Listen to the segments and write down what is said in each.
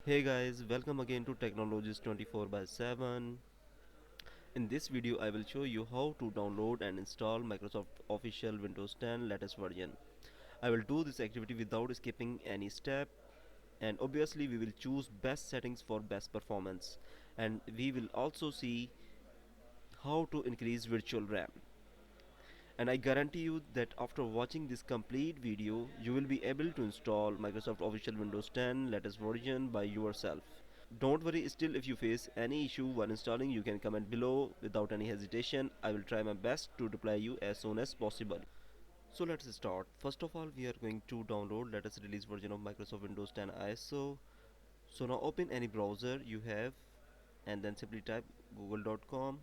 Hey guys, welcome again to Technologist 24 by 7. In this video, I will show you how to download and install Microsoft official Windows 10 latest version. I will do this activity without skipping any step, and obviously we will choose best settings for best performance, and we will also see how to increase virtual RAM. And I guarantee you that after watching this complete video, you will be able to install Microsoft official Windows 10 latest version by yourself. Don't worry, still, if you face any issue while installing, you can comment below without any hesitation. I will try my best to reply you as soon as possible. So let's start. First of all, we are going to download latest release version of Microsoft Windows 10 ISO. So now open any browser you have and then simply type google.com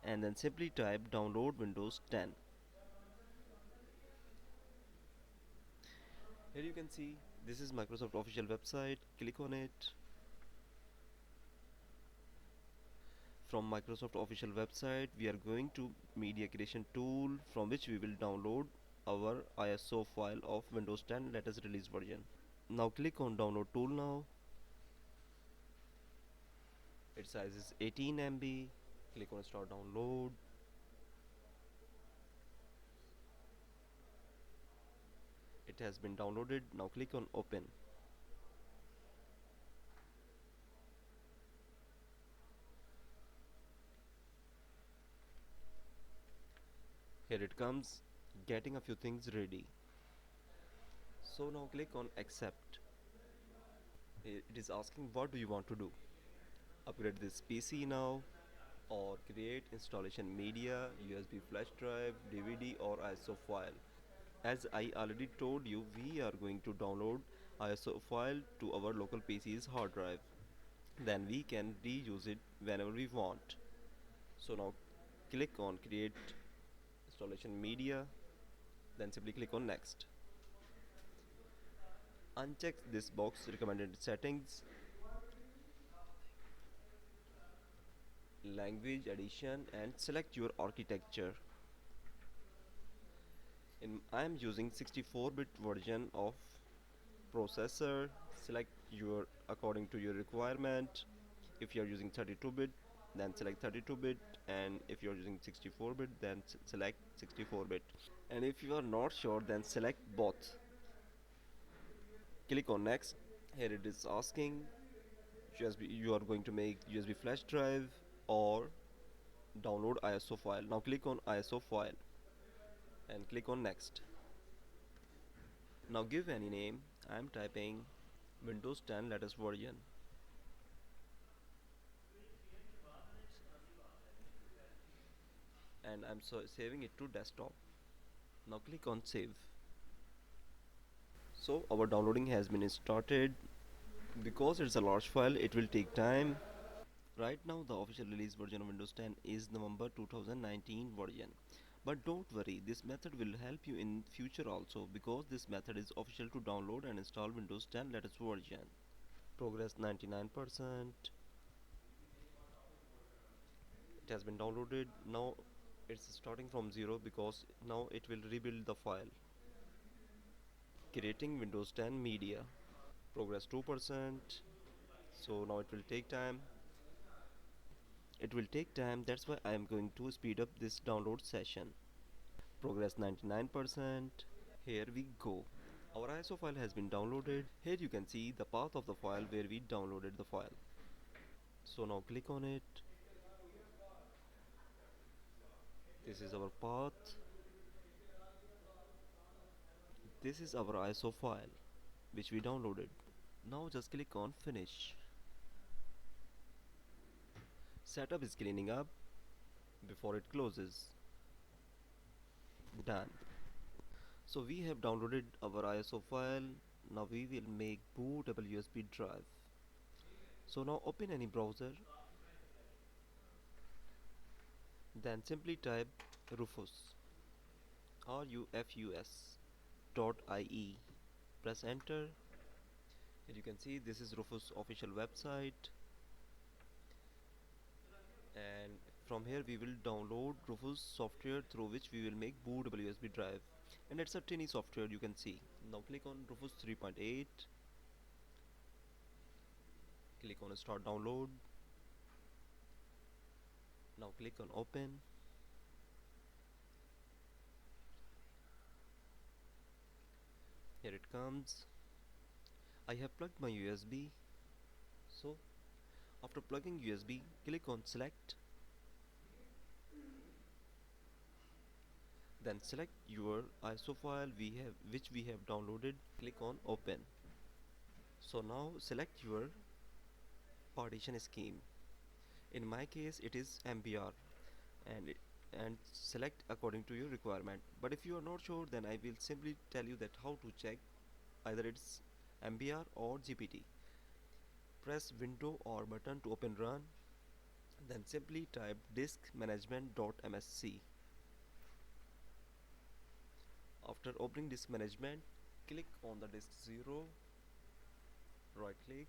and then simply type download Windows 10. Here you can see this is Microsoft official website. Click on it. From Microsoft official website, we are going to media creation tool from which we will download our ISO file of Windows 10 latest release version. Now click on download tool now. Its size is 18 MB. Click on start download. It has been downloaded. Now click on open. Here it comes, getting a few things ready. So now click on accept. It is asking what do you want to do. Upgrade this PC now, or create installation media, USB flash drive, DVD or ISO file. As I already told you, we are going to download ISO file to our local PC's hard drive. Then we can reuse it whenever we want. So now click on create installation media, then simply click on next. Uncheck this box recommended settings, language edition and select your architecture. I am using 64-bit version of processor. Select your according to your requirement. If you are using 32-bit, then select 32-bit, and if you are using 64-bit, then select 64-bit. And if you are not sure, then select both. Click on next. Here it is asking USB, you are going to make USB flash drive or download ISO file. Now click on ISO file and click on next. Now give any name. I am typing Windows 10 latest version, and I'm saving it to desktop. Now click on save. So our downloading has been started. Because it's a large file, it will take time. Right now the official release version of Windows 10 is November 2019 version. But don't worry, this method will help you in future also, because this method is official to download and install Windows 10 latest version. Progress 99%. It has been downloaded. Now it's starting from 0 because now it will rebuild the file. Creating Windows 10 media. Progress 2%. So now it will take time. It will take time, that's why I am going to speed up this download session. Progress 99%. Here we go. Our ISO file has been downloaded. Here you can see the path of the file where we downloaded the file. So now click on it. This is our path. This is our ISO file which we downloaded. Now just click on finish. Setup is cleaning up before it closes. Done. So we have downloaded our ISO file. Now we will make bootable USB drive. So now open any browser, then simply type Rufus, RUFUS .IE. Press enter. Here you can see this is Rufus official website, and from here we will download Rufus software through which we will make bootable USB drive, and it's a tiny software you can see. Now click on Rufus 3.8. Click on start download. Now click on open. Here it comes. I have plugged my USB. So after plugging USB, click on select. Then select your ISO file which we have downloaded. Click on open. So now select your partition scheme. In my case it is MBR, and select according to your requirement. But if you are not sure, then I will simply tell you that how to check either it's MBR or GPT. Press window or button to open run, then simply type disk management.msc. After opening disk management, click on the disk 0, right click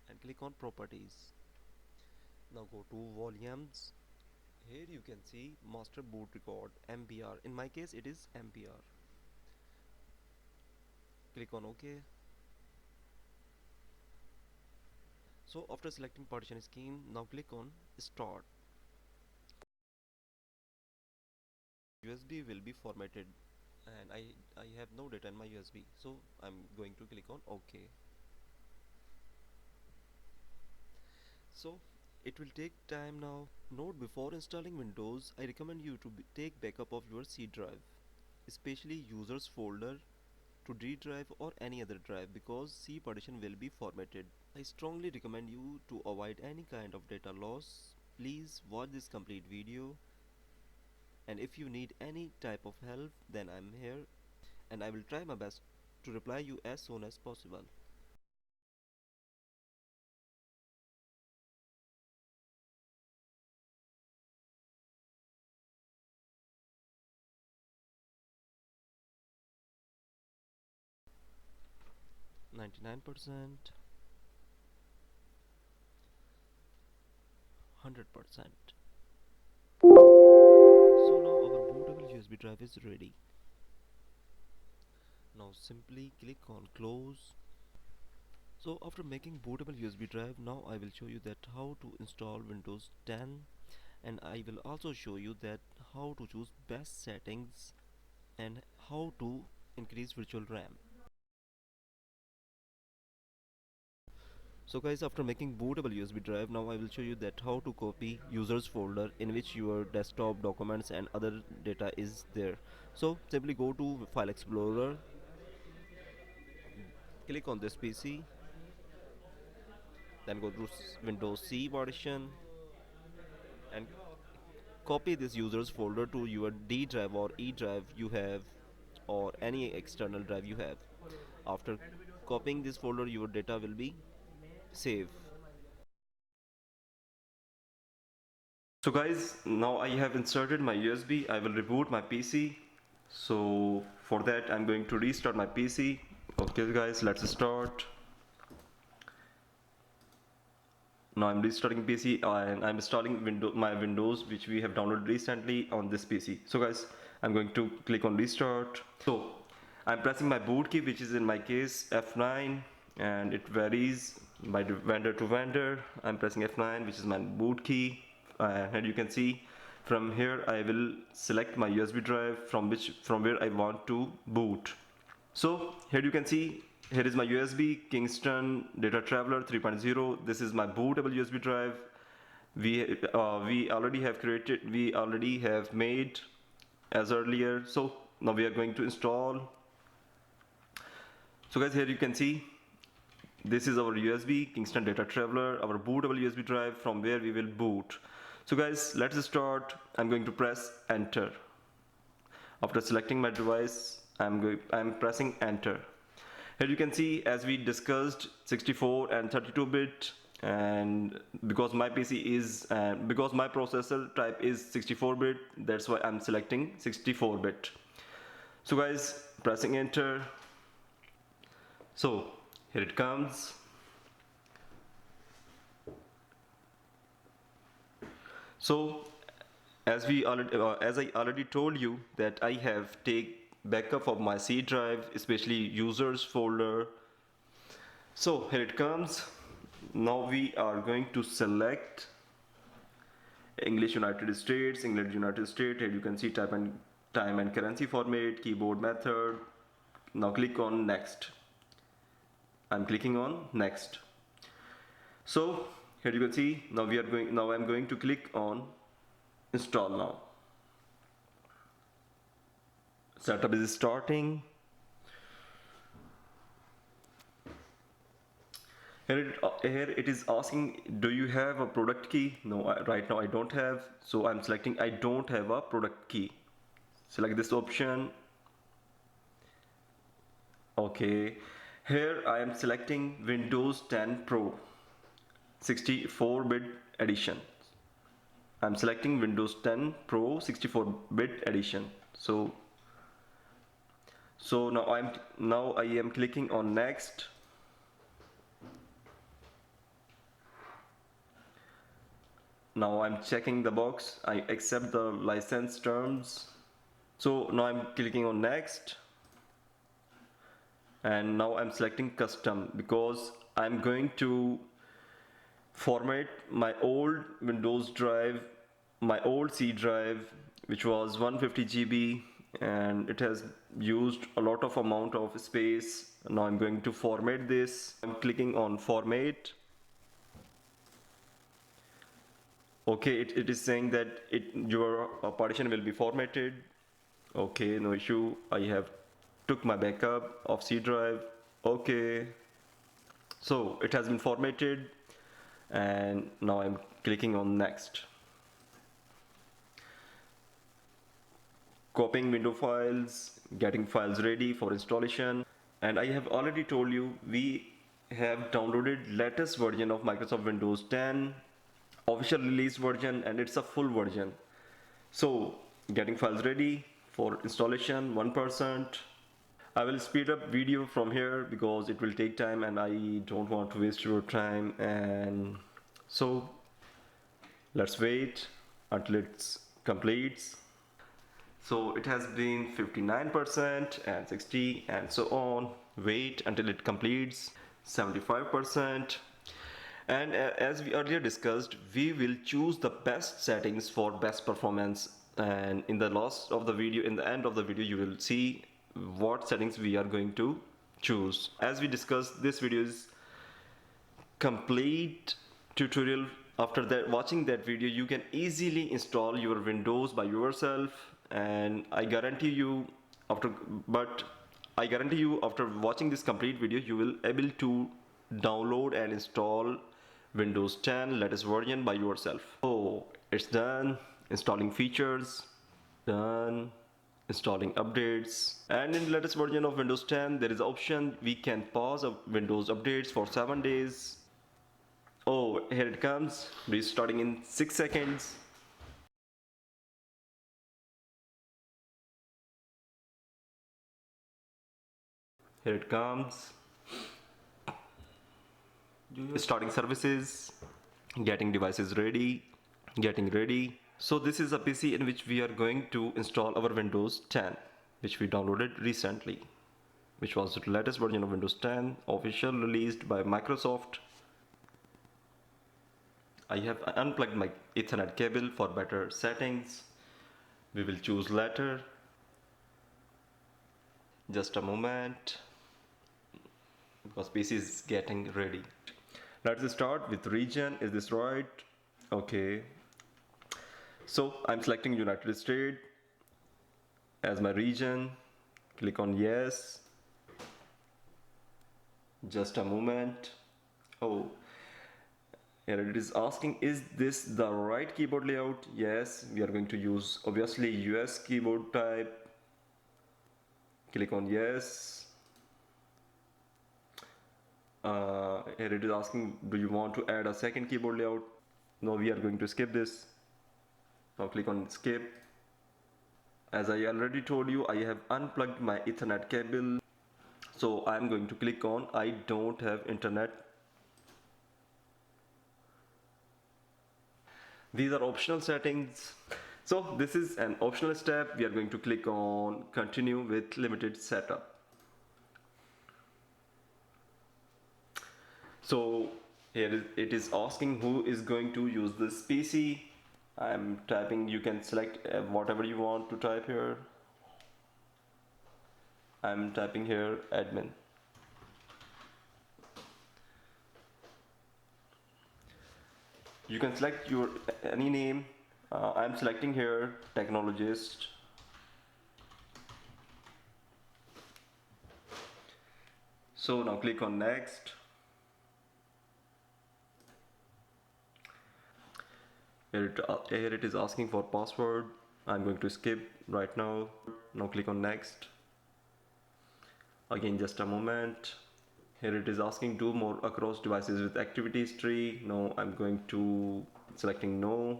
and click on properties. Now go to volumes. Here you can see master boot record MBR. In my case it is MBR. Click on OK. So after selecting partition scheme, now click on start. USB will be formatted and I have no data in my USB, so I'm going to click on OK. So it will take time now. Note, before installing Windows, I recommend you to take backup of your C drive, especially users folder, to D drive or any other drive, because C partition will be formatted. I strongly recommend you to avoid any kind of data loss. Please watch this complete video, and if you need any type of help, then I'm here and I will try my best to reply you as soon as possible. %99%, 100%. So now our bootable USB drive is ready. Now simply click on close. So after making bootable USB drive, now I will show you that how to install Windows 10, and I will also show you that how to choose best settings and how to increase virtual RAM. So guys, after making bootable USB drive, now I will show you that how to copy users folder in which your desktop documents and other data is there. So simply go to File Explorer, click on this PC, then go to Windows C partition and copy this users folder to your D drive or E drive you have, or any external drive you have. After copying this folder, your data will be saved. So guys, now I have inserted my USB. I will reboot my PC. So for that I'm going to restart my PC. Okay guys, let's start. Now I'm restarting PC and I'm installing my Windows which we have downloaded recently on this PC. So guys, I'm going to click on restart. So I'm pressing my boot key, which is in my case F9, and it varies by vendor to vendor. I'm pressing F9, which is my boot key, and you can see from here I will select my USB drive from where I want to boot. So here you can see, here is my USB Kingston Data Traveler 3.0. This is my bootable USB drive. We already have made as earlier. So now we are going to install. So guys, here you can see this is our USB Kingston Data Traveler, our bootable USB drive from where we will boot. So guys, let's start. I'm going to press enter. After selecting my device, I'm pressing enter. Here you can see, as we discussed, 64 and 32-bit, and because my processor type is 64-bit, that's why I'm selecting 64-bit. So guys, pressing enter. So here it comes. So as I already told you that I have take backup of my C drive, especially users folder. So here it comes. Now we are going to select English United States, England United States. Here you can see type and time and currency format, keyboard method. Now click on next. I'm clicking on next. So here you can see now I'm going to click on install now. Setup is starting. Here it is asking, do you have a product key? No, right now I don't have. So I'm selecting I don't have a product key. Select this option. Okay. Here I am selecting Windows 10 Pro 64-bit edition. I'm selecting Windows 10 Pro 64-bit edition. So now I am clicking on next. Now I'm checking the box. I accept the license terms. So now I'm clicking on next. And now I'm selecting custom because I'm going to format my old Windows drive, my old C drive, which was 150 GB, and it has used a lot of amount of space. Now I'm going to format this. I'm clicking on format. Okay, it is saying that your partition will be formatted. Okay, no issue. I have took my backup of C drive. Okay, so it has been formatted, and now I'm clicking on next. Copying window files, getting files ready for installation. And I have already told you we have downloaded latest version of Microsoft Windows 10 official release version, and it's a full version. So getting files ready for installation 1%. I will speed up video from here because it will take time and I don't want to waste your time, and so let's wait until it completes. So it has been 59% and 60 and so on. Wait until it completes 75%. And as we earlier discussed, we will choose the best settings for best performance, and in the last of the video, in the end of the video, you will see what settings we are going to choose. As we discussed, this video is complete tutorial. After that, watching that video, you can easily install your Windows by yourself, and I guarantee you after watching this complete video, you will able to download and install Windows 10 latest version by yourself. Oh, it's done. Installing features, done. Installing updates. And in latest version of Windows 10, there is an option we can pause Windows updates for 7 days. Oh, here it comes, restarting in 6 seconds. Here it comes. Starting services, getting devices ready, getting ready. So this is a PC in which we are going to install our Windows 10, which we downloaded recently, which was the latest version of Windows 10, official released by Microsoft. I have unplugged my Ethernet cable for better settings. We will choose later. Just a moment, because PC is getting ready. Let's start with region. Is this right? Okay. So I'm selecting United States as my region. Click on yes. Just a moment. Oh, here it is asking, is this the right keyboard layout? Yes, we are going to use obviously US keyboard type. Click on yes. Here it is asking, do you want to add a second keyboard layout? No, we are going to skip this. Now click on skip. As I already told you, I have unplugged my Ethernet cable. So I'm going to click on I don't have internet. These are optional settings. So this is an optional step. We are going to click on continue with limited setup. So Here it is asking who is going to use this PC. I'm typing. You can select whatever you want to type here. I'm typing here admin. You can select your any name. I'm selecting here Technologist. So now click on next. Here it is asking for password. I'm going to skip right now. Now click on next. Again, just a moment. Here it is asking do more across devices with activity history. No, I'm going to selecting no.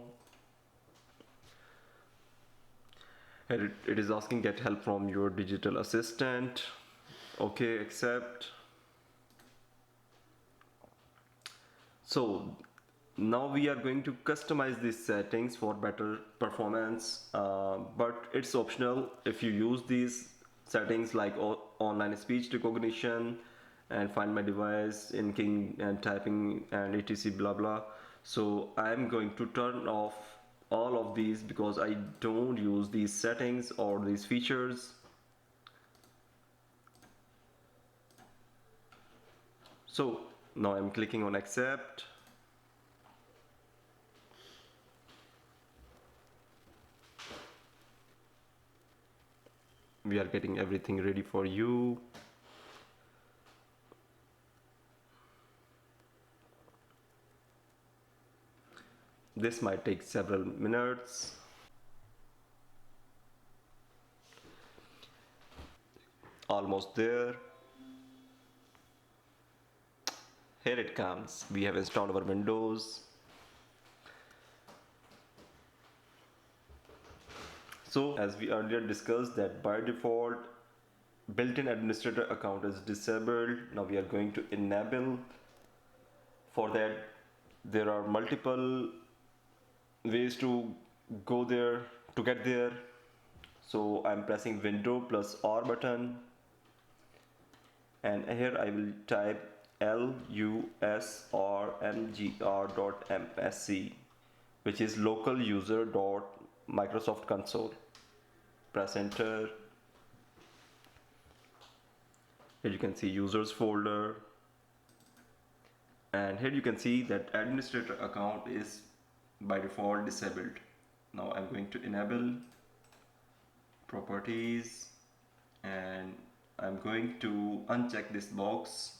Here it is asking get help from your digital assistant. Okay, accept. So now we are going to customize these settings for better performance, but it's optional if you use these settings like online speech recognition and find my device, inking and typing and etc blah blah. So I'm going to turn off all of these because I don't use these settings or these features. So now I'm clicking on accept. We are getting everything ready for you. This might take several minutes. Almost there. Here it comes. We have installed our Windows. So as we earlier discussed that by default built-in administrator account is disabled. Now we are going to enable. For that there are multiple ways to go there to get there. So I'm pressing window plus R button and here I will type lusrmgr.msc, which is local user dot Microsoft console. Press enter. Here you can see users folder, and here you can see that administrator account is by default disabled. Now I'm going to enable properties and I'm going to uncheck this box,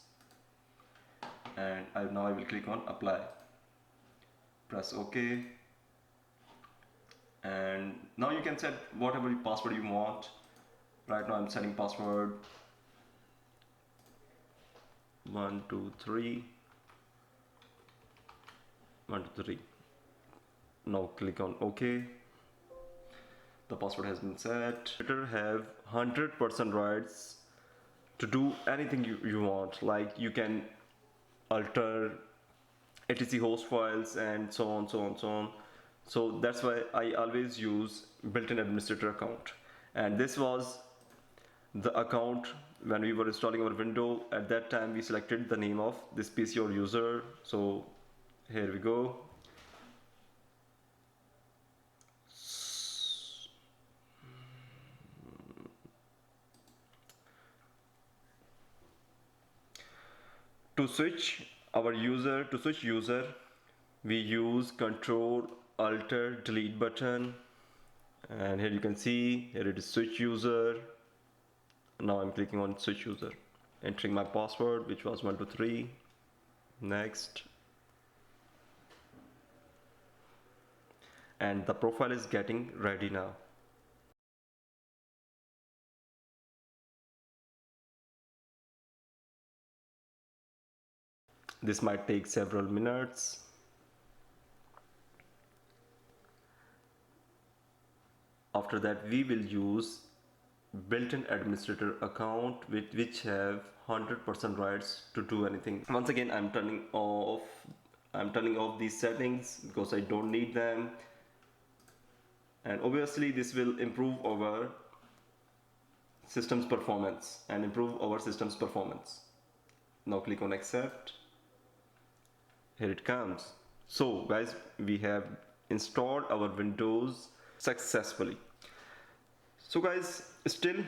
and now I will click on apply. Press OK, and now you can set whatever password you want. Right now I'm setting password 123 123. Now click on OK. The password has been set. You have 100% rights to do anything you want. Like you can alter etc host files and so on so on so on. So that's why I always use built-in administrator account, and this was the account when we were installing our window. At that time we selected the name of this PC or user. So here we go. To switch user, we use Control Alter Delete button, and here you can see here it is switch user. Now I'm clicking on switch user, entering my password which was 123. Next, and the profile is getting ready now. This might take several minutes. After that we will use built-in administrator account with which have 100% rights to do anything. Once again I'm turning off these settings because I don't need them, and obviously this will improve our system's performance Now click on accept. Here it comes. So guys, we have installed our Windows successfully. So guys, still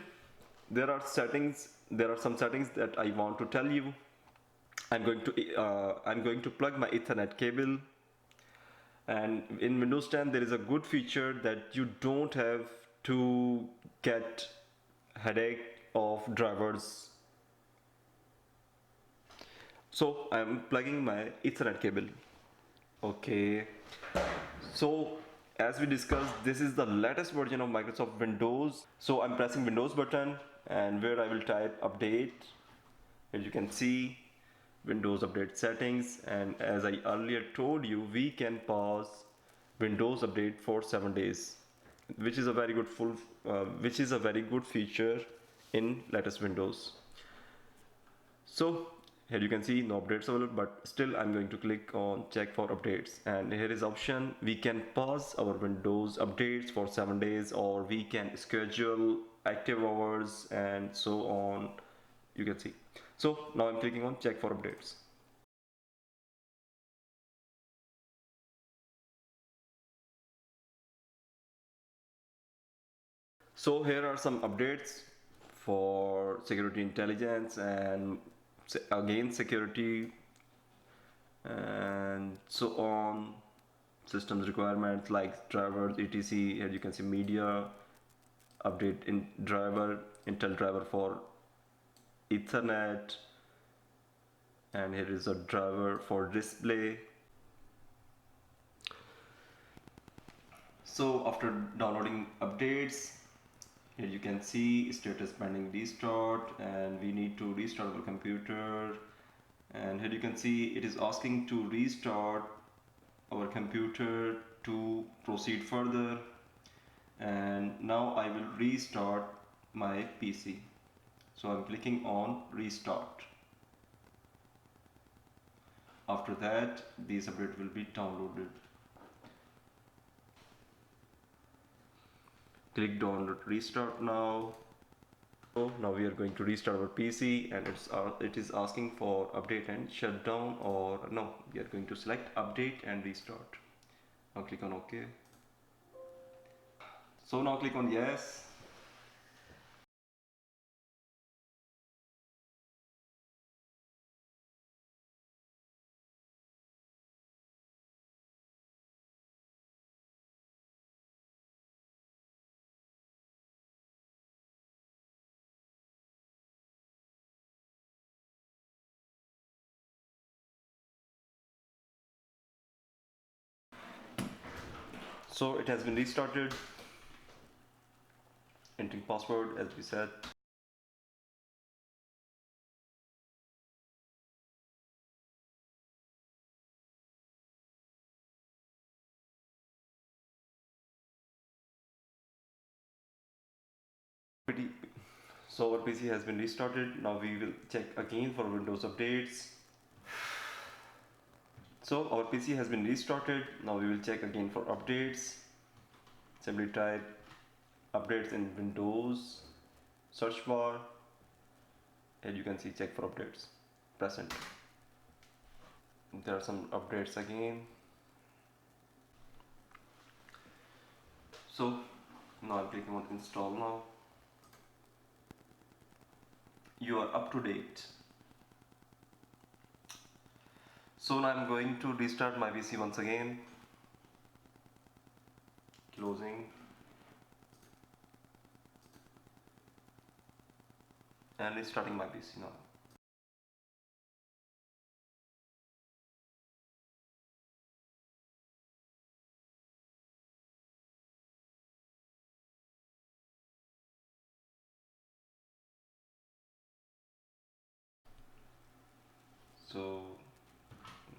there are some settings that I want to tell you. I'm going to plug my Ethernet cable, and in Windows 10 there is a good feature that you don't have to get headache of drivers. So I'm plugging my Ethernet cable. Okay. So as we discussed, this is the latest version of Microsoft Windows. So I'm pressing Windows button, and where I will type update. As you can see, Windows update settings, and as I earlier told you, we can pause Windows update for 7 days, which is a very good which is a very good feature in latest Windows. So here you can see no updates available, but still I'm going to click on check for updates, and here is option we can pause our Windows updates for 7 days, or we can schedule active hours and so on. You can see. So now I'm clicking on check for updates. So here are some updates for security intelligence and again security and so on. Systems requirements like drivers etc. Here you can see media update in driver, Intel driver for Ethernet, and here is a driver for display. So after downloading updates, here you can see status pending restart, and we need to restart our computer. And here you can see it is asking to restart our computer to proceed further. And now I will restart my PC. So I'm clicking on restart. After that, this update will be downloaded. Click download restart now. So now we are going to restart our PC, and it is asking for update and shutdown, or no, we are going to select update and restart. Now click on OK. So now click on yes. So it has been restarted. Entering password as we said. So our PC has been restarted. Now we will check again for Windows updates. So our PC has been restarted. Now we will check again for updates. Simply type updates in Windows search bar, and you can see check for updates. Press enter. There are some updates again. So now I'm clicking on install now. You are up to date. So now I'm going to restart my PC once again. Closing. And restarting my PC now. So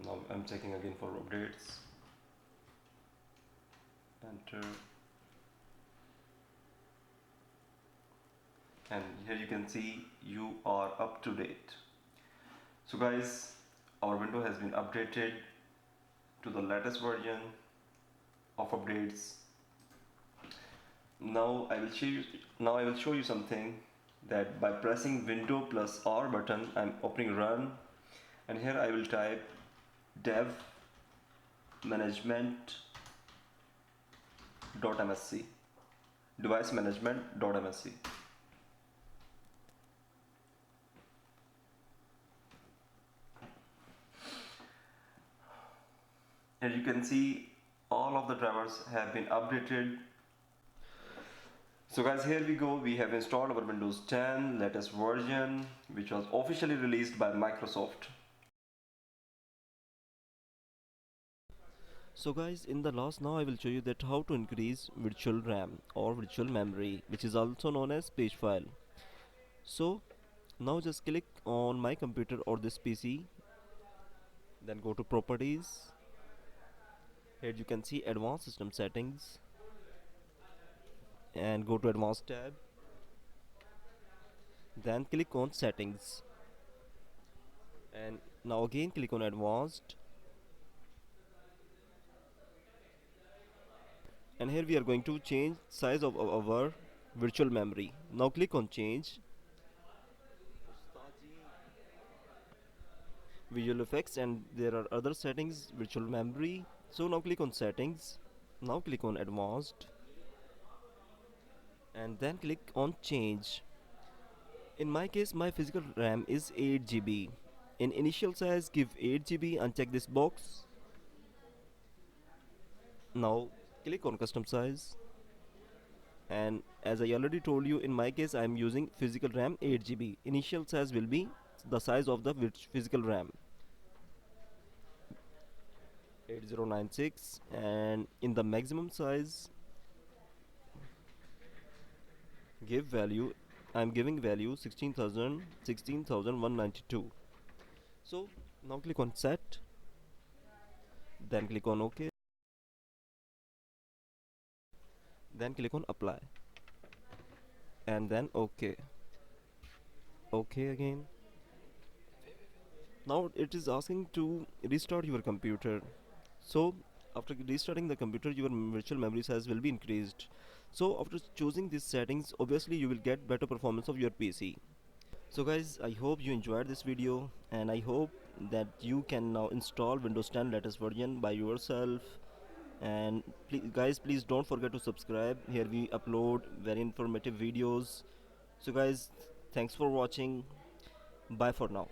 now I'm checking again for updates. Enter. And here you can see you are up to date. So guys, our window has been updated to the latest version of updates. Now I will show you something, that by pressing window plus R button I'm opening run, and here I will type dev management.msc, device management.msc. As you can see, all of the drivers have been updated. So guys, here we go. We have installed our Windows 10 latest version, which was officially released by Microsoft. So guys, in the last now I will show you that how to increase virtual RAM or virtual memory, which is also known as pagefile. So now just click on my computer or this PC, then go to properties. Here you can see advanced system settings and go to advanced tab, then click on settings, and now again click on advanced, and here we are going to change size of our virtual memory. Now click on change visual effects, and there are other settings virtual memory. So now click on settings, now click on advanced, and then click on change. In my case, my physical RAM is 8 GB. In initial size, give 8 GB, uncheck this box. Now click on custom size, and as I already told you, in my case I am using physical RAM 8 GB. Initial size will be the size of the physical RAM 8096, and in the maximum size give value, I am giving value 16,192. So now click on set, then click on OK, then click on apply, and then OK, OK again. Now it is asking to restart your computer. So after restarting the computer, your virtual memory size will be increased. So after choosing these settings, obviously you will get better performance of your PC. So guys, I hope you enjoyed this video, and I hope that you can now install Windows 10 latest version by yourself. And guys, please don't forget to subscribe. Here we upload very informative videos. So guys, thanks for watching. Bye for now.